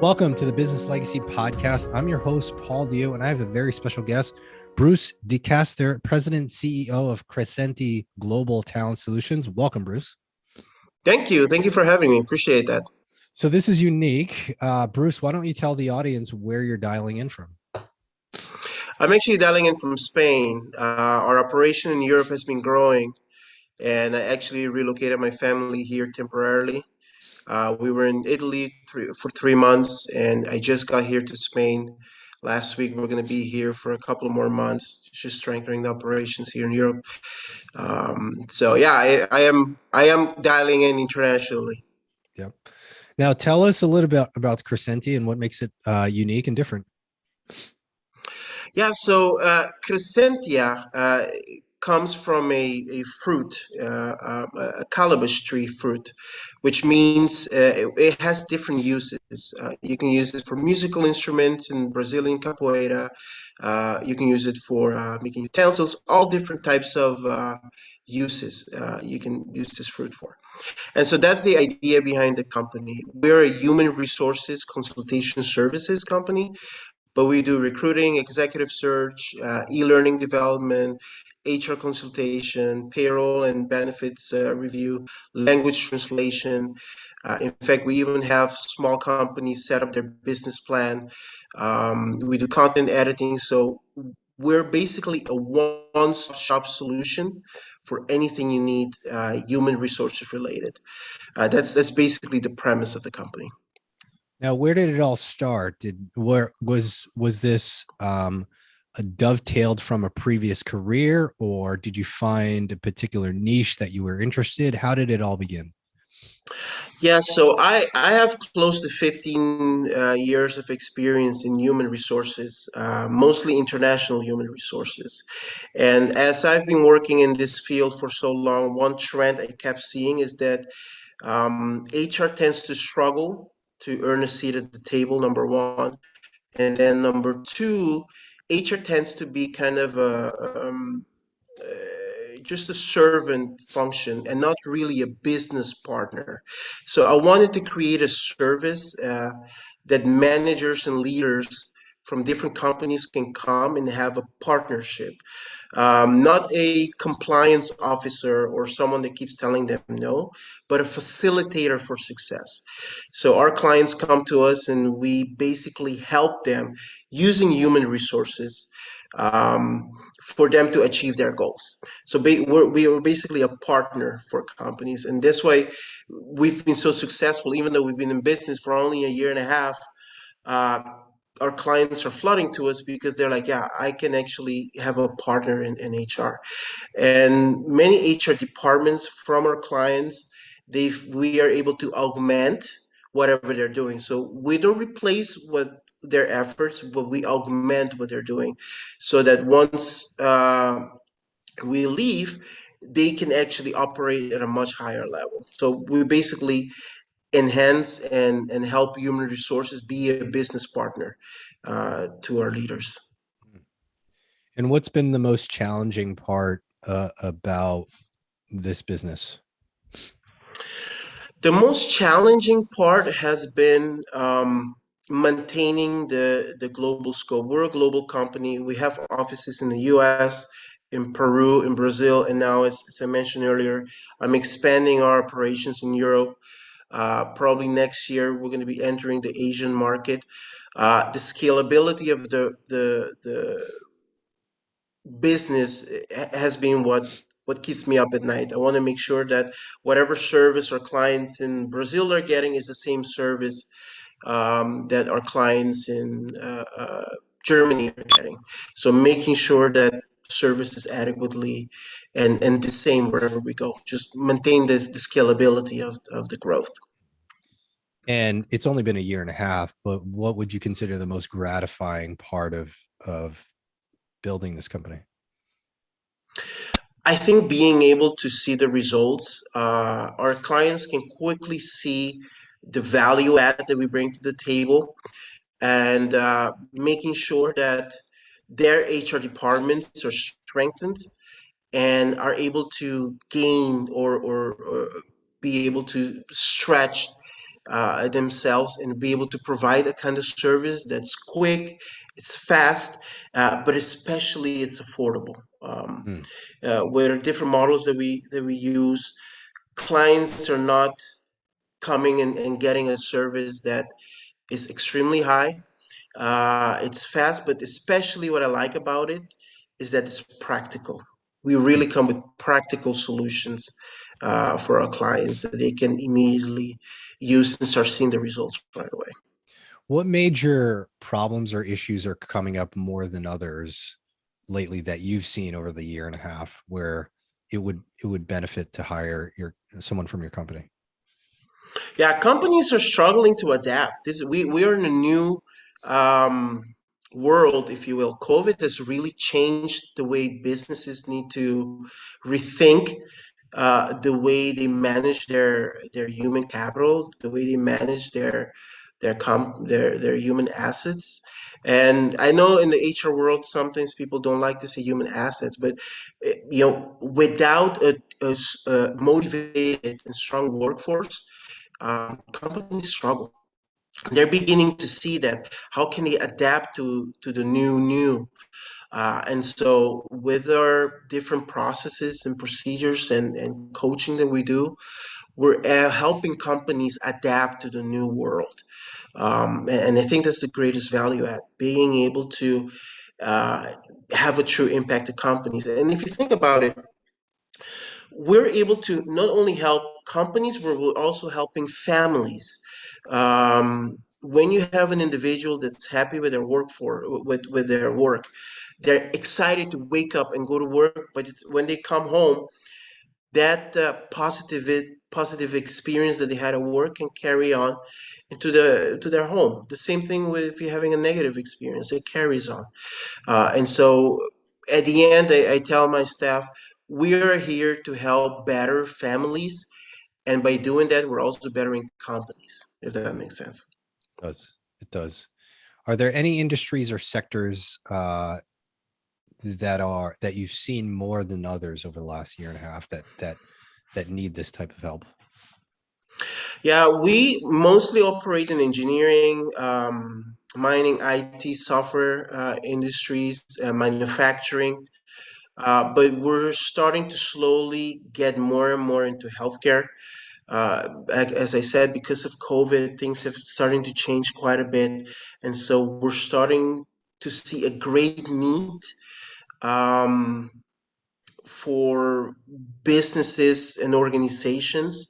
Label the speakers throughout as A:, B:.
A: Welcome to the Business Legacy Podcast. I'm your host, Paul Dio, and I have a very special guest, Bruce Decaster, President and CEO of Crescentia Global Talent Solutions. Welcome, Bruce.
B: Thank you. Thank you for having me. Appreciate that.
A: So this is unique. Bruce, why don't you tell the audience where you're dialing in from?
B: I'm actually dialing in from Spain. Our operation in Europe has been growing, and I actually relocated my family here temporarily. We were in Italy for 3 months, and I just got here to Spain last week. We're going to be here for a couple more months, just strengthening the operations here in Europe. So yeah, I am dialing in internationally.
A: Yep. Now tell us a little bit about Crescentia and what makes it unique and different.
B: Yeah, so Crescentia comes from a fruit, a calabash tree fruit, which means it has different uses. You can use it for musical instruments in Brazilian capoeira. You can use it for making utensils, all different types of uses you can use this fruit for. And so that's the idea behind the company. We're a human resources consultation services company, but we do recruiting, executive search, e-learning development, HR consultation, payroll and benefits review, language translation. In fact, we even have small companies set up their business plan. We do content editing. So we're basically a one-stop solution for anything you need human resources related. That's basically the premise of the company.
A: Now, where did it all start? Where was this dovetailed from a previous career, or did you find a particular niche that you were interested? How did it all begin?
B: Yeah, so I have close to 15 years of experience in human resources, mostly international human resources. And as I've been working in this field for so long, one trend I kept seeing is that HR tends to struggle to earn a seat at the table, number one. And then number two, HR tends to be kind of just a servant function and not really a business partner. So I wanted to create a service that managers and leaders from different companies can come and have a partnership, not a compliance officer or someone that keeps telling them no, but a facilitator for success. So our clients come to us and we basically help them using human resources for them to achieve their goals. So we are basically a partner for companies, and this way we've been so successful. Even though we've been in business for only a year and a half, uh, our clients are flooding to us because they're like, yeah, I can actually have a partner in HR. And many HR departments from our clients, we are able to augment whatever they're doing. So we don't replace what their efforts, but we augment what they're doing, so that once we leave, they can actually operate at a much higher level. So we basically enhance and help human resources be a business partner to our leaders.
A: And what's been the most challenging part about this business?
B: The most challenging part has been maintaining the global scope. We're a global company. We have offices in the US, in Peru, in Brazil, and now, as I mentioned earlier, I'm expanding our operations in Europe. Probably next year, we're going to be entering the Asian market. The scalability of the business has been what keeps me up at night. I want to make sure that whatever service our clients in Brazil are getting is the same service that our clients in Germany are getting. So making sure that service is adequately and the same wherever we go. Just maintain the scalability of the growth.
A: And it's only been a year and a half, but what would you consider the most gratifying part of building this company?
B: I think being able to see the results, our clients can quickly see the value add that we bring to the table, and making sure that their HR departments are strengthened and are able to gain or be able to stretch themselves and be able to provide a kind of service that's quick, it's fast, but especially it's affordable.
A: Hmm.
B: With different models that we use, clients are not coming and getting a service that is extremely high. It's fast, but especially what I like about it is that it's practical. We really come with practical solutions for our clients that they can immediately use and start seeing the results right away.
A: What major problems or issues are coming up more than others lately that you've seen over the year and a half where it would benefit to hire your someone from your company?
B: Yeah, companies are struggling to adapt. We are in a new um, world, if you will. COVID has really changed the way businesses need to rethink the way they manage their human capital, the way they manage their human assets. And I know in the HR world, sometimes people don't like to say human assets, but without a motivated and strong workforce, companies struggle. They're beginning to see that how can they adapt to the new. And so with our different processes and procedures and coaching that we do, we're helping companies adapt to the new world. And I think that's the greatest value add, being able to uh, have a true impact to companies. And if you think about it, we're able to not only help companies, but we're also helping families. When you have an individual that's happy with their with their work, they're excited to wake up and go to work. But when they come home, that positive experience that they had at work can carry on into to their home. The same thing with if you're having a negative experience, it carries on. And so at the end, I tell my staff, we are here to help better families. And by doing that, we're also bettering companies, if that makes sense.
A: It does. It does. Are there any industries or sectors that you've seen more than others over the last year and a half that need this type of help?
B: Yeah, we mostly operate in engineering, mining, IT, software industries, manufacturing. But we're starting to slowly get more and more into healthcare. As I said, because of COVID, things have starting to change quite a bit, and so we're starting to see a great need um, for businesses and organizations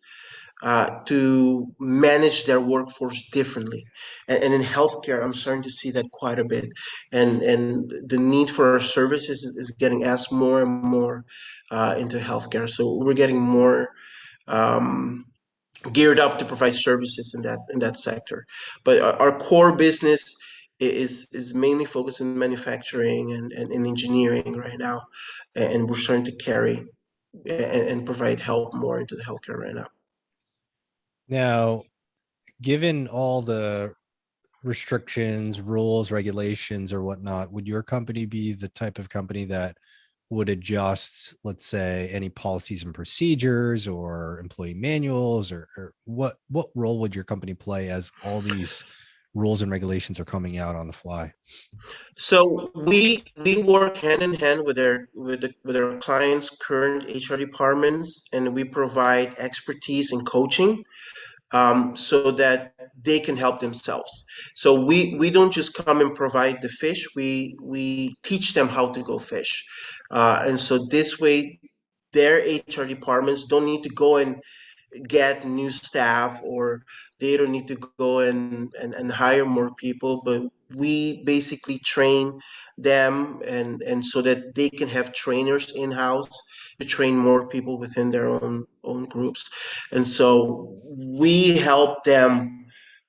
B: to manage their workforce differently. And in healthcare, I'm starting to see that quite a bit. And the need for our services is getting asked more and more into healthcare. So we're getting more um, geared up to provide services in that sector. But our core business is mainly focused in manufacturing and in engineering right now, and we're starting to carry and provide help more into the healthcare right now.
A: Now, given all the restrictions, rules, regulations, or whatnot, would your company be the type of company that would adjust, let's say, any policies and procedures or employee manuals, or what role would your company play as all these rules and regulations are coming out on the fly?
B: So we work hand in hand with our clients' current HR departments, and we provide expertise and coaching so that they can help themselves. So we don't just come and provide the fish. We teach them how to go fish, and so this way, their HR departments don't need to go and get new staff, or they don't need to go and hire more people, but we basically train them and so that they can have trainers in-house to train more people within their own groups. And so we help them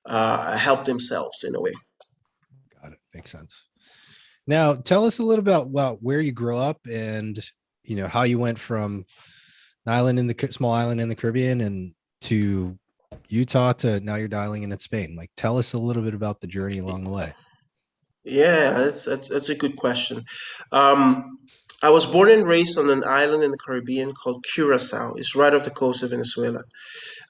B: help themselves in a way.
A: Got it. Makes sense. Now, tell us a little about where you grew up and how you went from an island in the small island in the Caribbean and to Utah to now you're dialing in at Spain. Like, tell us a little bit about the journey along the way.
B: Yeah, that's a good question. um, I was born and raised on an island in the Caribbean called Curacao. It's right off the coast of Venezuela.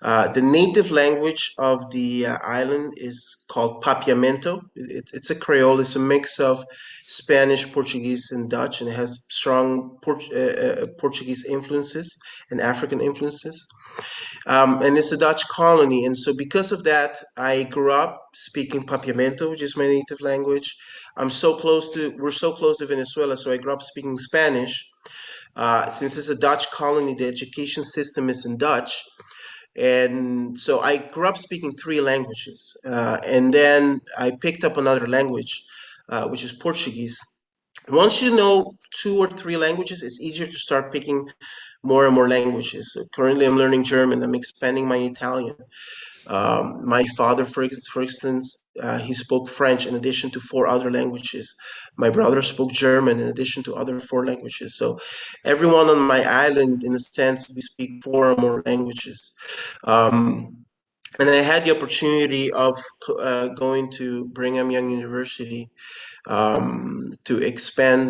B: The native language of the island is called Papiamento. It's a Creole. It's a mix of Spanish, Portuguese, and Dutch, and it has strong Portuguese influences and African influences. And it's a Dutch colony, and so because of that, I grew up speaking Papiamento, which is my native language. We're so close to Venezuela, so I grew up speaking Spanish. Since it's a Dutch colony, the education system is in Dutch. And so I grew up speaking three languages. And then I picked up another language, which is Portuguese. Once you know two or three languages, it's easier to start picking more and more languages. So currently, I'm learning German. I'm expanding my Italian. My father, for instance, he spoke French in addition to four other languages. My brother spoke German in addition to other four languages. So everyone on my island, in a sense, we speak four or more languages. And I had the opportunity of going to Brigham Young University to expand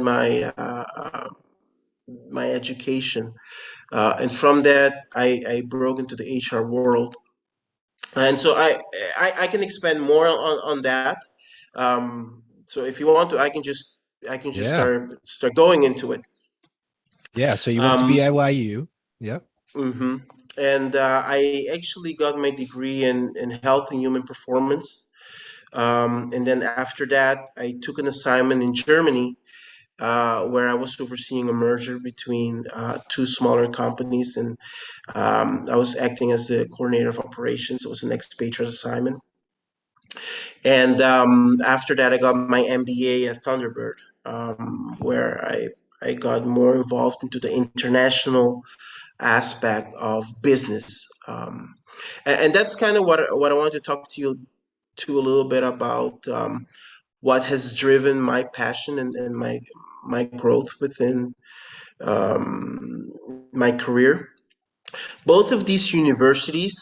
B: my education. And from that, I broke into the HR world, and so I can expand more on that. So if you want to, I can just
A: Yeah.
B: start going into it.
A: Yeah. So you went to
B: Um,
A: BYU. Yep.
B: mhm. And I actually got my degree in health and human performance. And then after that, I took an assignment in Germany where I was overseeing a merger between two smaller companies, and I was acting as the coordinator of operations. It was an expatriate assignment. And after that, I got my MBA at Thunderbird, where I got more involved into the international aspect of business. And that's kind of what I wanted to talk to you to a little bit about what has driven my passion and my growth within my career. Both of these universities,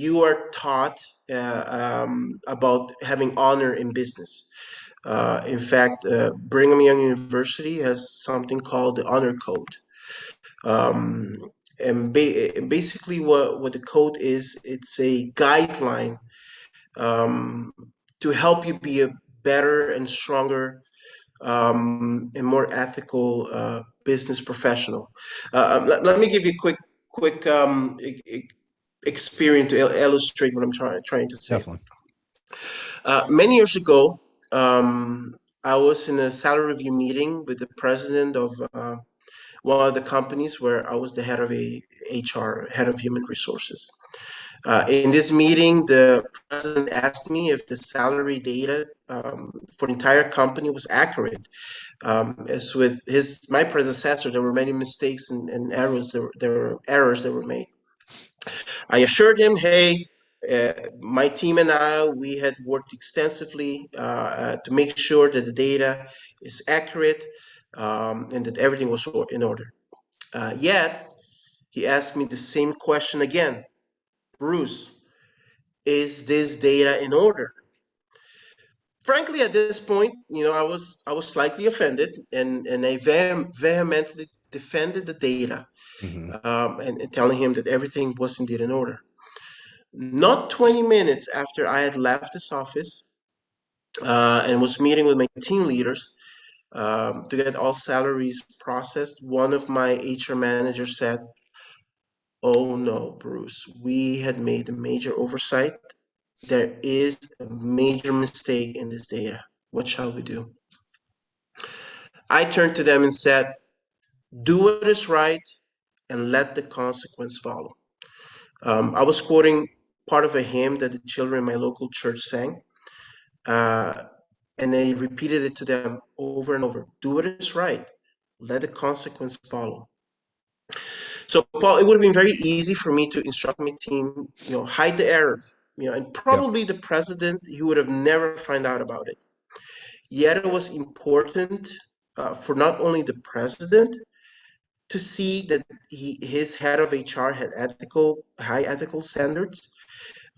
B: you are taught about having honor in business. In fact, Brigham Young University has something called the Honor Code. Um, and basically, what the code is, it's a guideline um, to help you be a better and stronger and more ethical business professional. Let me give you a quick experience to illustrate what I'm trying to say.
A: Definitely.
B: Many years ago, I was in a salary review meeting with the president of one of the companies where I was the head of a HR, head of human resources. In this meeting, the president asked me if the salary data for the entire company was accurate. As with my predecessor, there were many mistakes and errors. There were errors that were made. I assured him, hey, my team and we had worked extensively to make sure that the data is accurate and that everything was in order. Yet, he asked me the same question again. Bruce, is this data in order? Frankly, at this point, I was slightly offended, and I vehemently defended the data,
A: Hmm.
B: and telling him that everything was indeed in order. Not 20 minutes after I had left this office and was meeting with my team leaders to get all salaries processed, one of my HR managers said, "Oh no, Bruce, we had made a major oversight. There is a major mistake in this data. What shall we do?" I turned to them and said, "Do what is right and let the consequence follow." I was quoting part of a hymn that the children in my local church sang. Uh, and I repeated it to them over and over. Do what is right. Let the consequence follow. So, Paul, it would have been very easy for me to instruct my team, hide the error, and
A: Yep.
B: probably the president, he would have never find out about it. Yet it was important for not only the president to see that his head of HR had high ethical standards,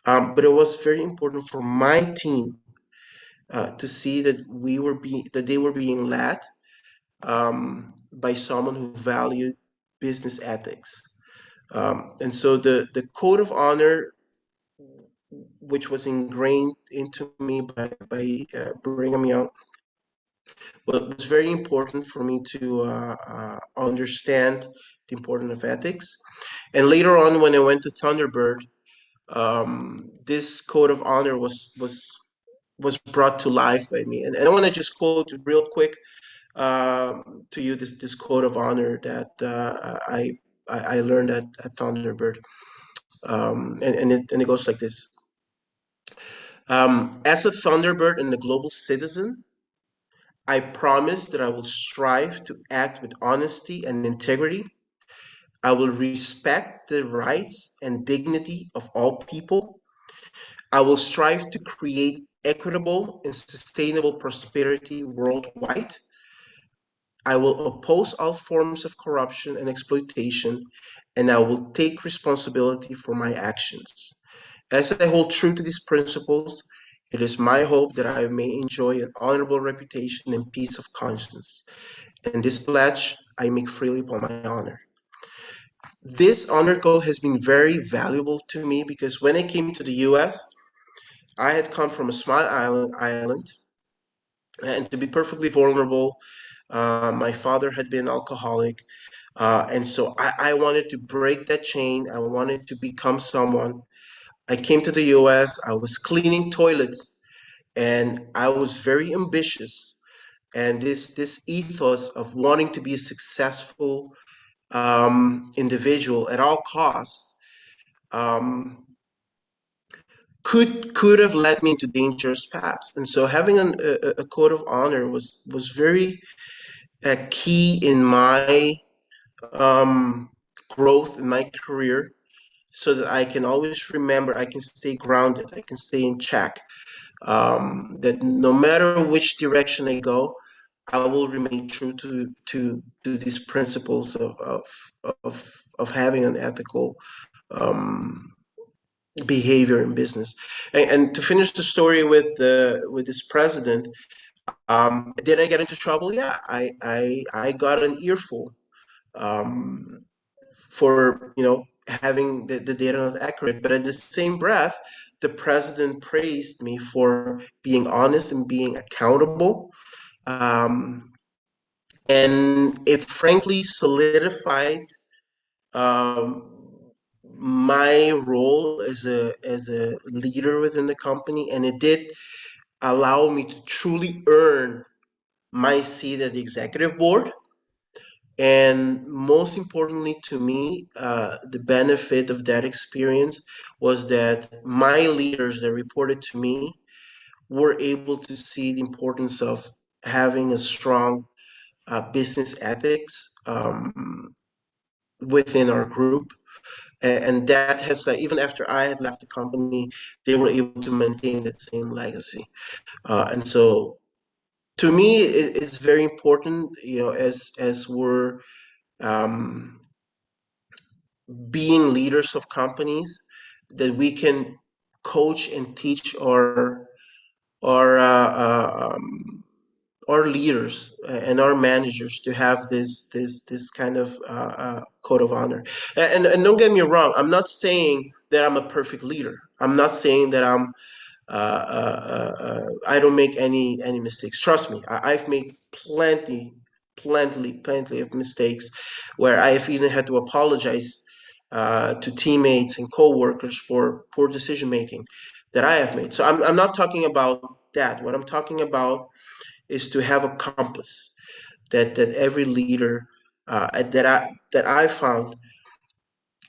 B: but it was very important for my team to see that that they were being led by someone who valued business ethics. And so the code of honor, which was ingrained into me by Brigham Young, was very important for me to understand the importance of ethics. And later on, when I went to Thunderbird, this code of honor was brought to life by me. And I want to just quote real quick to you this code of honor that I learned at Thunderbird, and it goes like this: as a Thunderbird and a global citizen, I promise that I will strive to act with honesty and integrity. I will respect the rights and dignity of all people. I will strive to create equitable and sustainable prosperity worldwide. I will oppose all forms of corruption and exploitation, and I will take responsibility for my actions. As I hold true to these principles, it is my hope that I may enjoy an honorable reputation and peace of conscience. And this pledge I make freely upon my honor. This honor code has been very valuable to me because when I came to the US, I had come from a small island, and to be perfectly vulnerable, my father had been alcoholic, and so I wanted to break that chain. I wanted to become someone. I came to the US, I was cleaning toilets, and I was very ambitious. And this ethos of wanting to be a successful individual at all costs um, could have led me into dangerous paths. And so having a code of honor was very key in my um, growth in my career, so that I can always remember I can stay grounded, I can stay in check. That no matter which direction I go, I will remain true to these principles of having an ethical um, behavior in business. And to finish the story with this president, did I get into trouble? Yeah, I got an earful um, for having the data not accurate. But in the same breath, the president praised me for being honest and being accountable. Um, and it frankly solidified um, my role as a leader within the company, and it did allow me to truly earn my seat at the executive board. And most importantly to me, the benefit of that experience was that my leaders that reported to me were able to see the importance of having a strong business ethics within our group. And that has, even after I had left the company, they were able to maintain that same legacy. And so to me, it's very important, as we're um, being leaders of companies, that we can coach and teach our our leaders and our managers to have this kind of code of honor. And don't get me wrong, I'm not saying that I'm a perfect leader. I'm not saying that I don't make any mistakes. Trust me, I've made plenty of mistakes where I've even had to apologize to teammates and coworkers for poor decision making that I have made. So I'm not talking about that. What I'm talking about is to have a compass that every leader that I found,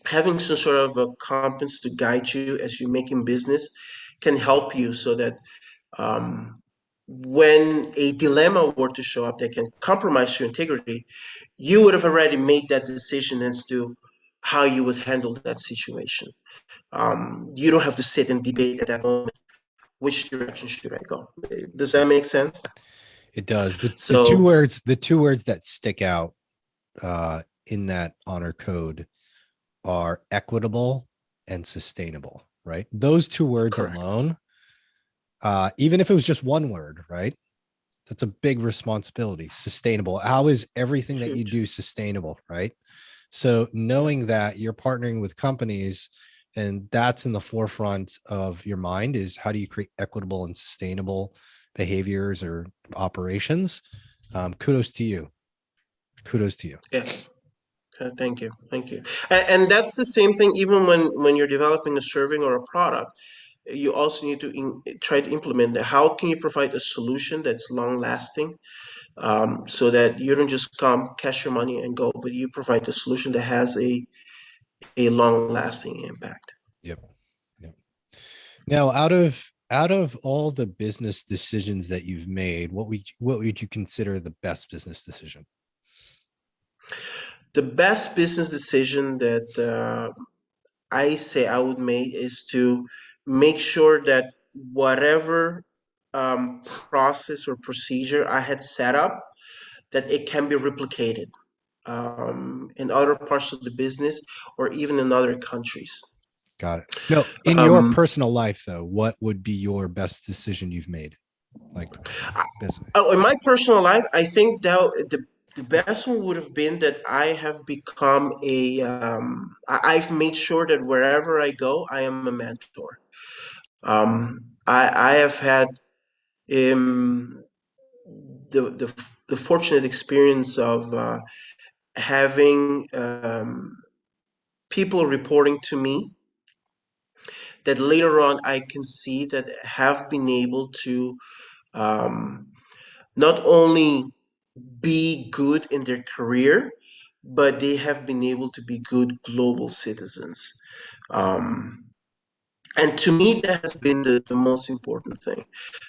B: having some sort of a compass to guide you as you make in business can help you, so that when a dilemma were to show up that can compromise your integrity, you would have already made that decision as to how you would handle that situation. You don't have to sit and debate at that moment which direction should I go. Does that make sense?
A: It does. The two
B: So
A: words, the two words that stick out in that honor code are equitable and sustainable, right? Those two words
B: correct.
A: alone, even if it was just one word, right? That's a big responsibility. Sustainable. How is everything that you do
B: Huge.
A: sustainable, right? So
B: Yeah.
A: knowing that you're partnering with companies and that's in the forefront of your mind is how do you create equitable and sustainable behaviors or operations? Kudos to you. Kudos to you.
B: Yes. Thank you. Thank you. And that's the same thing even when you're developing a serving or a product. You also need to try to implement that. How can you provide a solution that's long lasting, so that you don't just come, cash your money, and go, but you provide a solution that has a long lasting impact.
A: Yep. Yep. Now, out of all the business decisions that you've made, what would you consider the best business decision?
B: The best business decision that I say I would make is to make sure that whatever process or procedure I had set up, that it can be replicated in other parts of the business or even in other countries.
A: Got it. No, in your
B: Um,
A: personal life though, what would be your best decision you've made? Like business.
B: Oh, in my personal life, I think that the best one would have been that I have become I've made sure that wherever I go, I am a mentor. I have had um, the fortunate experience of having people reporting to me that later on I can see that have been able to um, not only be good in their career, but they have been able to be good global citizens. Um, and to me, that has been the most important thing.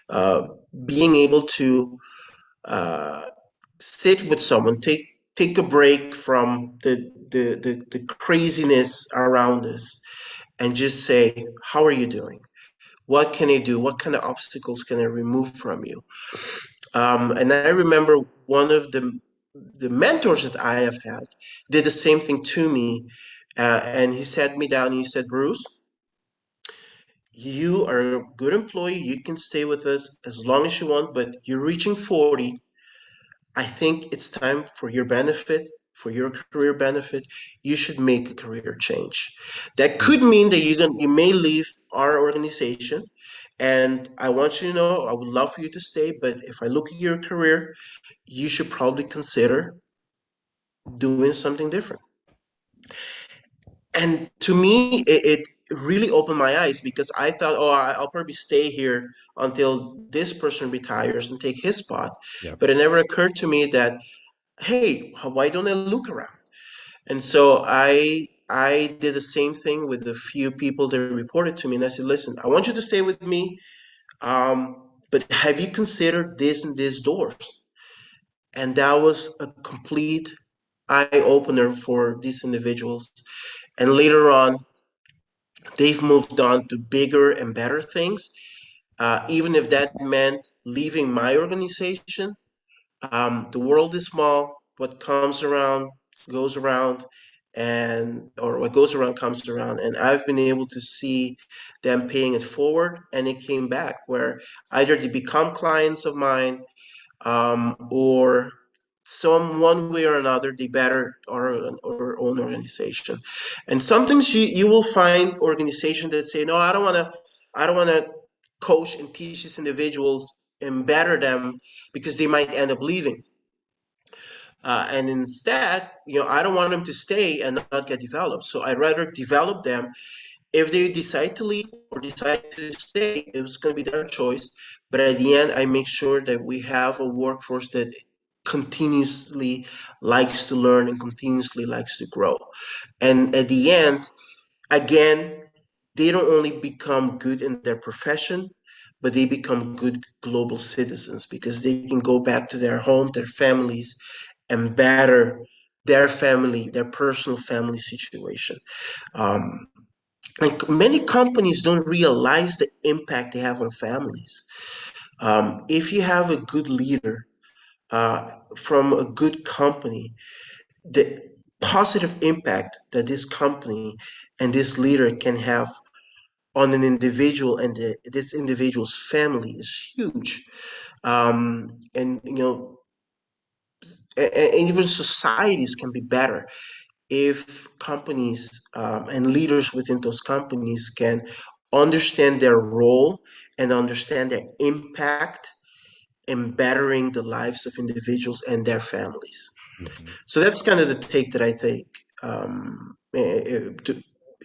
B: Uh, Being able to uh, sit with someone, take a break from the craziness around us, and just say, "How are you doing? What can I do? What kind of obstacles can I remove from you?" And I remember one of the mentors that I have had did the same thing to me, and he sat me down. And he said, "Bruce, you are a good employee. You can stay with us as long as you want, but you're reaching 40. I think it's time for your benefit, for your career benefit. You should make a career change. That
A: Mm,
B: could mean that you may leave our organization." And I want you to know, I would love for you to stay, but if I look at your career, you should probably consider doing something different. And to me, it really opened my eyes because I thought, oh, I'll probably stay here until this person retires and take his spot.
A: yep.
B: But it never occurred to me that, hey, why don't I look around? And so I did the same thing with a few people that reported to me, and I said, listen, I want you to stay with me, but have you considered this and this doors? And that was a complete eye opener for these individuals. And later on, they've moved on to bigger and better things. Even if that meant leaving my organization, the world is small. What comes around goes around, and or what goes around comes around. And I've been able to see them paying it forward, and it came back where either they become clients of mine, or some one way or another they better our own organization. And sometimes you will find organizations that say, no, I don't want to coach and teach these individuals and better them because they might end up leaving. And instead, I don't want them to stay and not get developed, so I'd rather develop them. If they decide to leave or decide to stay, it was going to be their choice. But at the end, I make sure that we have a workforce that continuously likes to learn and continuously likes to grow. And at the end, again, they don't only become good in their profession, but they become good global citizens because they can go back to their home, their families, and better their family, their personal family situation. Um, like many companies don't realize the impact they have on families. If you have a good leader from a good company, the positive impact that this company and this leader can have on an individual and this individual's family is huge. And and even societies can be better if companies and leaders within those companies can understand their role and understand their impact in bettering the lives of individuals and their families.
A: Mhm.
B: So that's kind of the take that I take.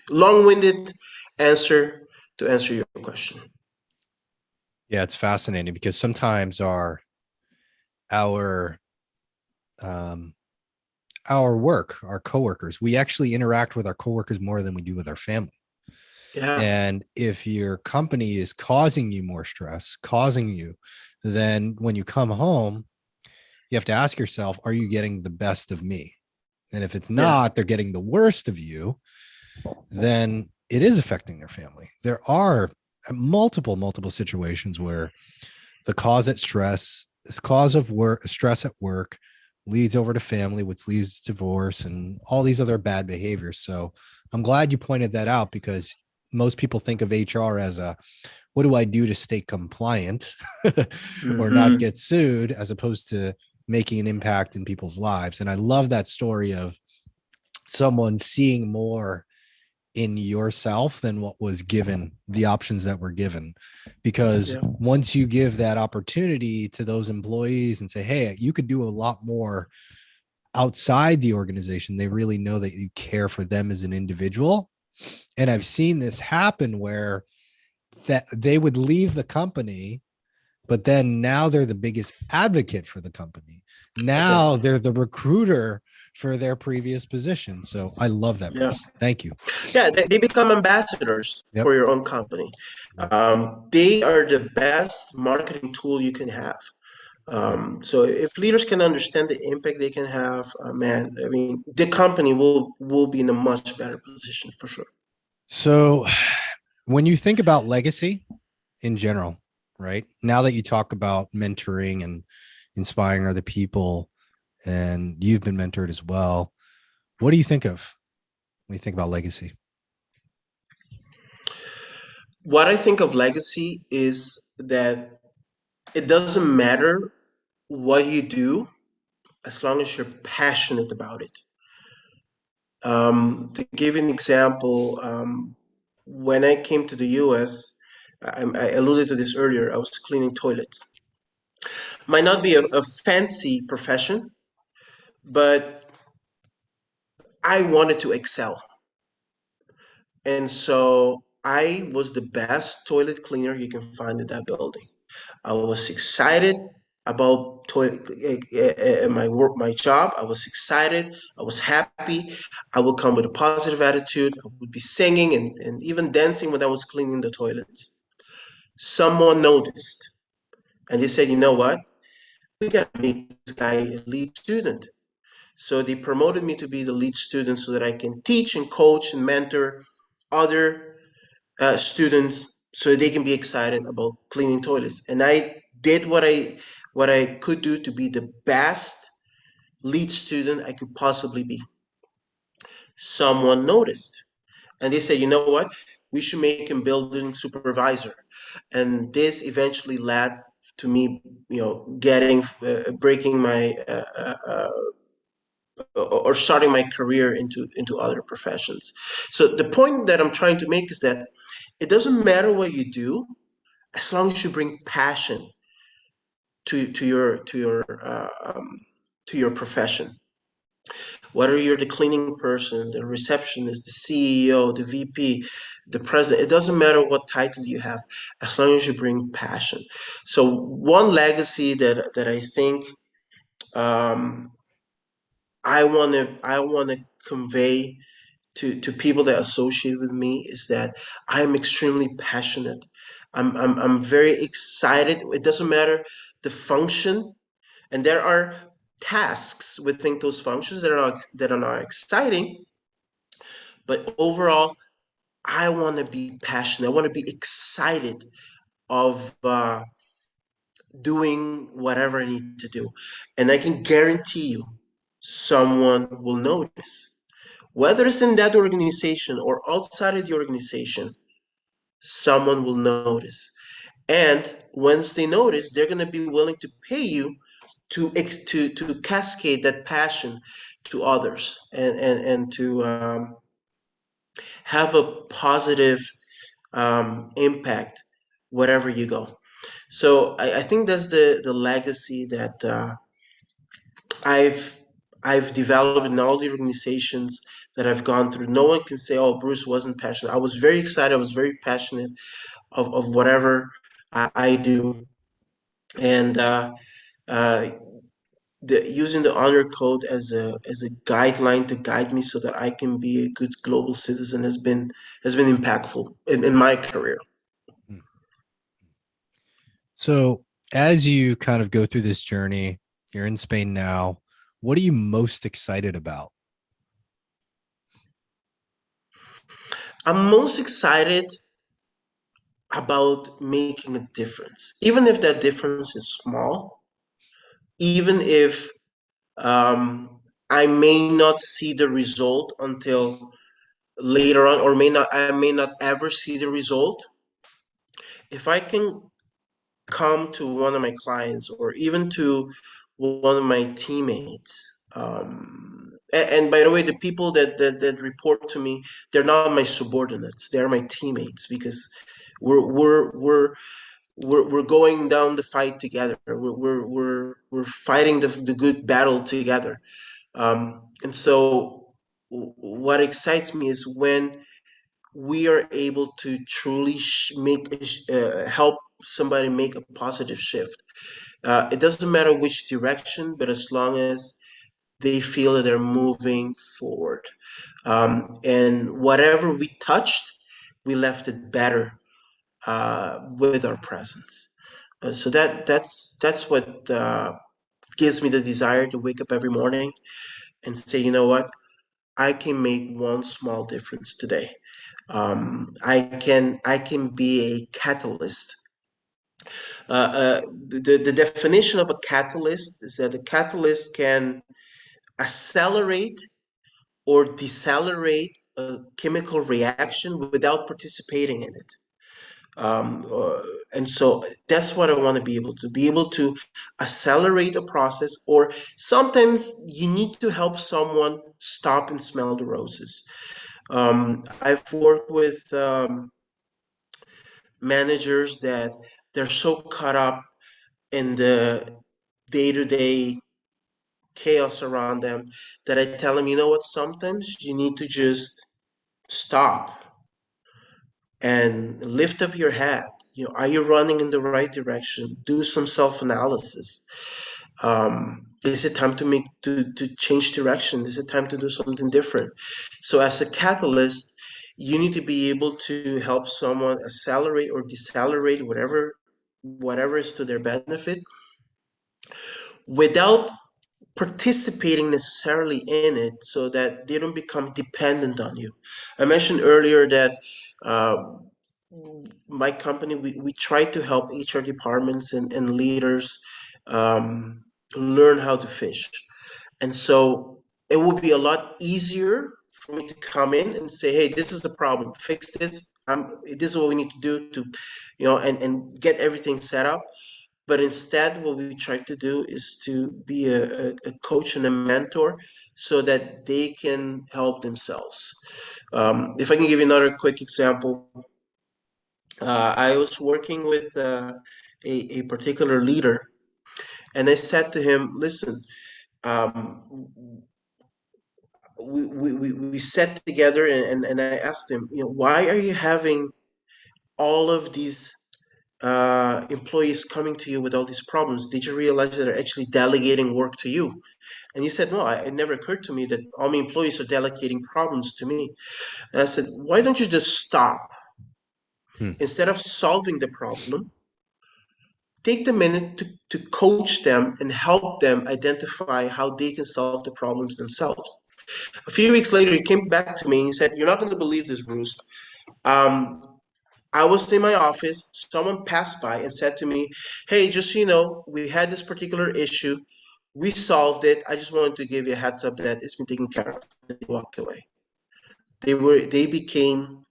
B: Long-winded answer to answer your question.
A: Yeah, it's fascinating because sometimes our um our work, our coworkers, we actually interact with our coworkers more than we do with our family.
B: Yeah,
A: And if your company is causing you more stress, causing you, then when you come home, you have to ask yourself, are you getting the best of me? And if it's
B: yeah,
A: not, they're getting the worst of you, then it is affecting their family. There are multiple situations where the cause at stress, this cause of work, stress at work leads over to family, which leads to divorce and all these other bad behaviors. So I'm glad you pointed that out because most people think of HR as a what do I do to stay compliant or not
B: mm-hmm.
A: get sued, as opposed to making an impact in people's lives. And I love that story of someone seeing more in yourself than what was given, the options that were given. Because
B: Yeah,
A: once you give that opportunity to those employees and say, hey, you could do a lot more outside the organization, they really know that you care for them as an individual. And I've seen this happen where that they would leave the company, but then now they're the biggest advocate for the company. Now
B: exactly.
A: they're the recruiter for their previous position. So I love that,
B: Yeah,
A: Bruce. Thank you.
B: yeah. They become ambassadors
A: Yep.
B: for your own company.
A: Yep.
B: They are the best marketing tool you can have.
A: Yep.
B: So if leaders can understand the impact they can have, man, I mean, the company will be in a much better position for sure.
A: So when you think about legacy in general, right? Now that you talk about mentoring and inspiring other people, and you've been mentored as well, what do you think of when you think about legacy?
B: What I think of legacy is that it doesn't matter what you do as long as you're passionate about it. To give an example, when I came to the US, I alluded to this earlier, I was cleaning toilets. Might not be a fancy profession, but I wanted to excel. And so I was the best toilet cleaner you can find in that building. I was excited about my work, my job. I was excited. I was happy. I would come with a positive attitude. I would be singing and even dancing when I was cleaning the toilets. Someone noticed and they said, you know what? We got to make this guy a lead student. So they promoted me to be the lead student so that I can teach and coach and mentor other students so they can be excited about cleaning toilets. And I did what I could do to be the best lead student I could possibly be. Someone noticed, and they said, "You know what? We should make him building supervisor." And this eventually led to me, getting breaking my or starting my career into other professions. So the point that I'm trying to make is that it doesn't matter what you do as long as you bring passion to your profession. Whether you're the cleaning person, the receptionist, the CEO, the VP, the president, it doesn't matter what title you have, as long as you bring passion. So one legacy that I think um, I want to convey to people that associate with me is that I am extremely passionate. I'm very excited. It doesn't matter the function, and there are tasks within those functions that are not exciting, but overall, I want to be passionate. I want to be excited of doing whatever I need to do, and I can guarantee you, someone will notice. Whether it's in that organization or outside of the organization, someone will notice. And once they notice, they're going to be willing to pay you to cascade that passion to others, and to have a positive impact wherever you go. So I think that's the legacy that I've I've developed in all the organizations that I've gone through. No one can say, "Oh, Bruce wasn't passionate." I was very excited. I was very passionate of whatever I do, and using the honor code as a guideline to guide me so that I can be a good global citizen has been impactful in my career.
A: Hmm. So, as you kind of go through this journey, you're in Spain now. What are you most excited about?
B: I'm most excited about making a difference, even if that difference is small, even if I may not see the result until later on, or I may not ever see the result. If I can come to one of my clients or even to one of my teammates, and by the way, the people that report to me, they're not my subordinates, they're my teammates, because we're we're we're we're going down the fight together. We're fighting the good battle together. And so what excites me is when we are able to truly help somebody make a positive shift. It doesn't matter which direction, but as long as they feel that they're moving forward. And whatever we touched, we left it better with our presence. So that's what gives me the desire to wake up every morning and say, you know what, I can make one small difference today. I can be a catalyst. The definition of a catalyst is that a catalyst can accelerate or decelerate a chemical reaction without participating in it. And so that's what I want to be able to accelerate a process, or sometimes you need to help someone stop and smell the roses. I've worked with managers that they're so caught up in the day-to-day chaos around them that I tell them, you know what, sometimes you need to just stop and lift up your head. You know, are you running in the right direction? Do some self-analysis. Is it time to to change direction? Is it time to do something different? So as a catalyst, you need to be able to help someone accelerate or decelerate whatever is to their benefit without participating necessarily in it, so that they don't become dependent on you. I mentioned earlier that uh, my company, we try to help HR departments and leaders um, learn how to fish. And so it would be a lot easier for me to come in and say, hey, this is the problem, fix this. This is what we need to do to, and get everything set up. But instead, what we try to do is to be a coach and a mentor so that they can help themselves. If I can give you another quick example, I was working with a particular leader, and I said to him, listen, um, we sat together, and I asked him, why are you having all of these employees coming to you with all these problems? Did you realize that they're actually delegating work to you? And he said, no, it never occurred to me that all my employees are delegating problems to me. And I said, why don't you just stop?
A: Hmm.
B: Instead of solving the problem, take the minute to coach them and help them identify how they can solve the problems themselves. A few weeks later, he came back to me and he said, you're not going to believe this, Bruce. Um, I was in my office, someone passed by and said to me, hey, just so you know, we had this particular issue. We solved it. I just wanted to give you a heads up that it's been taken care of. And they walked away. They became,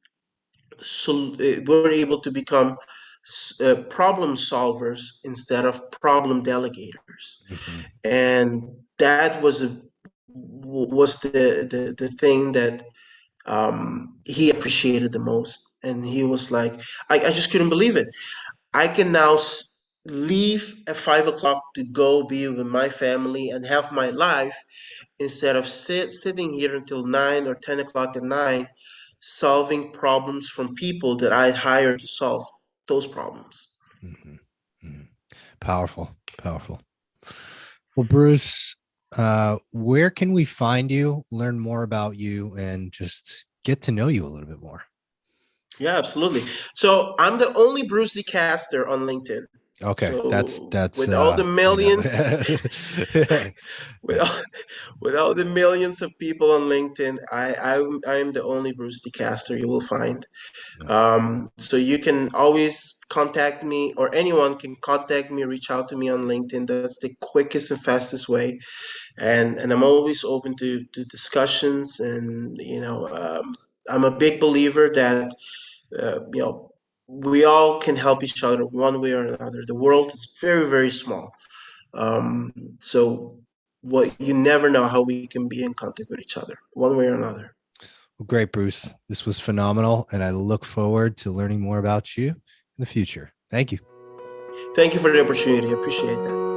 B: so were able to become problem solvers instead of problem delegators.
A: Mhm.
B: And that was the thing that he appreciated the most. And he was like, I just couldn't believe it. I can now leave at 5 o'clock to go be with my family and have my life instead of sitting here until 9 or 10 o'clock at night solving problems from people that I hired to solve those problems.
A: Mhm. Mhm. Powerful, powerful. Well, Bruce, where can we find you, learn more about you, and just get to know you a little bit more?
B: Yeah, absolutely. So I'm the only Bruce Decaster on LinkedIn.
A: Okay,
B: So
A: that's
B: with all the
A: you know.
B: millions, with all, with all the millions of people on LinkedIn, I am the only Bruce Decaster you will find.
A: Yeah.
B: So you can always contact me, or anyone can contact me, reach out to me on LinkedIn. That's the quickest and fastest way. And I'm always open to discussions. And I'm a big believer that we all can help each other one way or another. The world is very, very small. So what you never know how we can be in contact with each other one way or another.
A: Well, great, Bruce. This was phenomenal, and I look forward to learning more about you in the future. Thank you.
B: Thank you for the opportunity. I appreciate that.